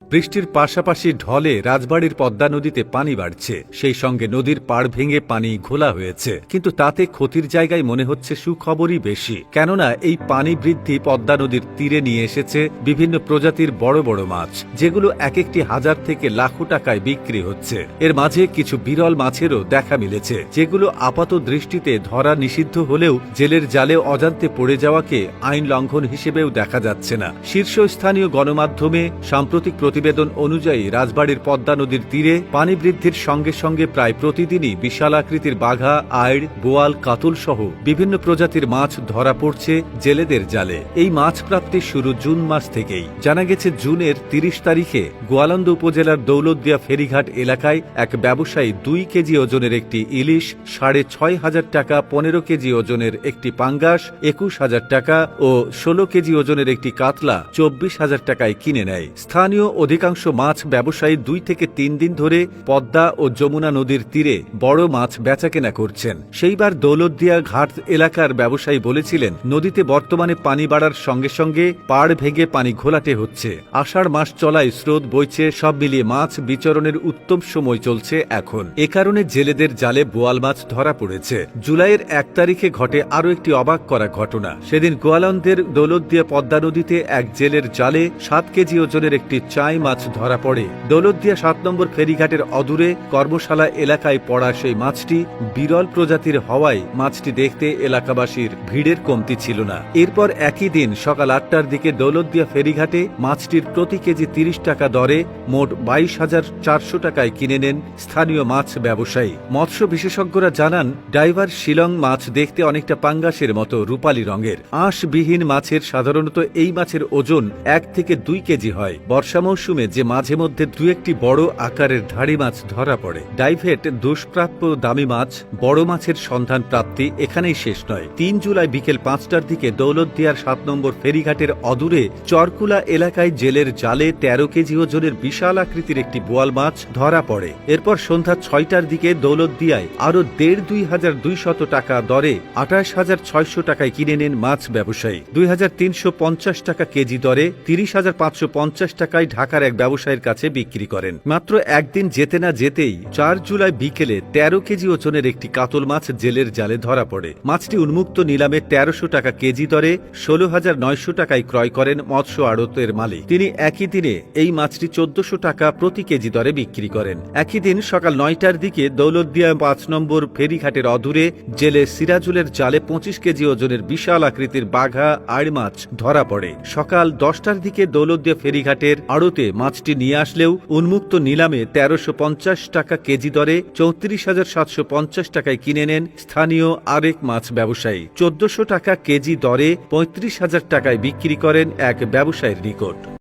বৃষ্টির পাশাপাশি ঢলে রাজবাড়ীর পদ্মা নদীতে পানি বাড়ছে, সেই সঙ্গে নদীর পাড় ভেঙে পানি ঘোলা হয়েছে। কিন্তু তাতে ক্ষতির জায়গায় মনে হচ্ছে সুখবরই বেশি, কেননা এই পানি বৃদ্ধি পদ্মা নদীর তীরে নিয়ে এসেছে বিভিন্ন প্রজাতির বড় বড় মাছ, যেগুলো এক একটি হাজার থেকে লাখো টাকায় বিক্রি হচ্ছে। এর মাঝে কিছু বিরল মাছেরও দেখা মিলেছে, যেগুলো আপাত দৃষ্টিতে ধরা নিষিদ্ধ হলেও জেলের জালে অজান্তে পড়ে যাওয়াকে আইন লঙ্ঘন হিসেবেও দেখা যাচ্ছে না। শীর্ষস্থানীয় গণমাধ্যমে সাম্প্রতিক প্রতিবেদন অনুযায়ী রাজবাড়ীর পদ্মা নদীর তীরে পানি বৃদ্ধির সঙ্গে সঙ্গে প্রায় প্রতিদিনই বিশাল আকৃতির বাঘা, আইড়, বোয়াল, কাতল সহ বিভিন্ন প্রজাতির মাছ ধরা পড়ছে জেলেদের জালে। এই মাছ প্রাপ্তি শুরু জুন মাস থেকেই। জানা গেছে জুনের ৩০ তারিখে গোয়ালন্দ উপজেলার দৌলতদিয়া ফেরিঘাট এলাকায় এক ব্যবসায়ী ২ কেজি ওজনের একটি ইলিশ, ৬,৫০০ টাকা, ১৫ কেজি ওজনের একটি পাঙ্গাস, ২১,০০০ টাকা ও ১৬ কেজি ওজনের একটি কাতলা ২৪,০০০ টাকায় কিনে নেয়। স্থানীয় অধিকাংশ মাছ ব্যবসায়ী ২ থেকে ৩ দিন ধরে পদ্মা ও যমুনা নদীর তীরে বড় মাছ বেচাকেনা করছেন। সেইবার দৌলতদিয়া ঘাট এলাকার ব্যবসায়ী বলেছিলেন, নদীতে বর্তমানে পানি বাড়ার সঙ্গে সঙ্গে পাড় ভেঙে পানি ঘোলাটে হচ্ছে। আষাঢ় মাস চলায় স্রোত বইছে, সব মিলিয়ে মাছ বিচরণের উত্তম সময় চলছে এখন। এ কারণে জেলেদের জালে বোয়াল মাছ ধরা পড়েছে। জুলাইয়ের ১ তারিখে ঘটে আরও একটি অবাক করা ঘটনা। সেদিন গোয়ালন্দের দৌলতদিয়া পদ্মা নদীতে এক জেলের জালে ৭ কেজি ওজনের একটি চাই মাছ ধরা পড়ে। দৌলতদিয়া ৭ নম্বর ফেরিঘাটের অদূরে কর্মশালা এলাকায় পড়া সেই মাছটি বিরল প্রজাতির হওয়ায় মাছটি দেখতে এলাকাবাসীর ভিড়ের কমতি ছিল না। এরপর একই দিন সকাল ৮টার দিকে দৌলতদিয়া ফেরিঘাটে মাছটির প্রতি কেজি ৩০ টাকা দরে মোট ২২,৪০০ টাকায় কিনে নেন স্থানীয় মাছ ব্যবসায়ী। মৎস্য বিশেষজ্ঞরা জানান, ডাইভার শিলং মাছ দেখতে অনেকটা পাঙ্গাসের মতো রূপালী রঙের। আঁশবিহীন মাছের সাধারণত এই মাছের ওজন ১ থেকে ২ কেজি হয়। বর্ষা মৌসুমে যে মাঝে মধ্যে ২-১টি বড় আকারের ধাড়ি মাছ ধরা পড়ে। ডাইভেট দুষ্প্রাপ্য দামি মাছ, বড় মাছের সন্ধান প্রাপ্তি এখানেই শেষ নয়। ৩ জুলাই বিকেল ৫টার দিকে দৌলতদিয়ার ৭ নম্বর ফেরিঘাটের অদূরে চরকুলা এলাকায় জেলের জালে ১৩ কেজি ওজনের বিশাল আকৃতির একটি বোয়াল মাছ ধরা পড়ে। এরপর সন্ধ্যা ৬টার দিকে দৌলতদিয়ায় আরও ১,৫২,২০০ টাকা দরে ২৮,৬০০ টাকায় কিনে নেন মাছ ব্যবসায়ী। ২,৩৫০ টাকা কেজি দরে ৩০,৫৫০ টাকায় ঢাকার এক ব্যবসায়ীর কাছে বিক্রি করেন। মাত্র একদিন যেতে না যেতেই ৪ জুলাই বিকেলে ১৩ কেজি ওজনের একটি কাতল মাছ জেলের জালে ধরা পড়ে। মাছটি উন্মুক্ত নিলামে ১৩০০ টাকা কেজি দরে ১৬,৯০০ টাকায় ক্রয় করেন মৎস্য আড়তের মালিক। তিনি একই দিনে এই মাছটি ১৪০০ টাকা প্রতি কেজি দরে বিক্রি করেন। একই দিন সকাল ৯টার দিকে দৌলতদিয়া ৫ নম্বর ফেরিঘাটের অদূরে জেলে সিরাজুলের জালে ২৫ কেজি ওজনের বিশাল আকৃতির বাঘা, আড় মাছ ধরা পড়ে। সকাল ১০টার দিকে দৌলতদিয়া ফেরিঘাটের আড়তে মাছটি নিয়ে আসলেও উন্মুক্ত নিলামে ১৩৫০ টাকা কেজি দরে ৩৪,৭৫০ টাকায় কিনে নেন স্থানীয় আরেক মাছ ব্যবসায়ী। ১৪০০ টাকা কেজি দরে ৩৫,০০০ টাকায় বিক্রি করেন এক ব্যবসায়ীর নিকট।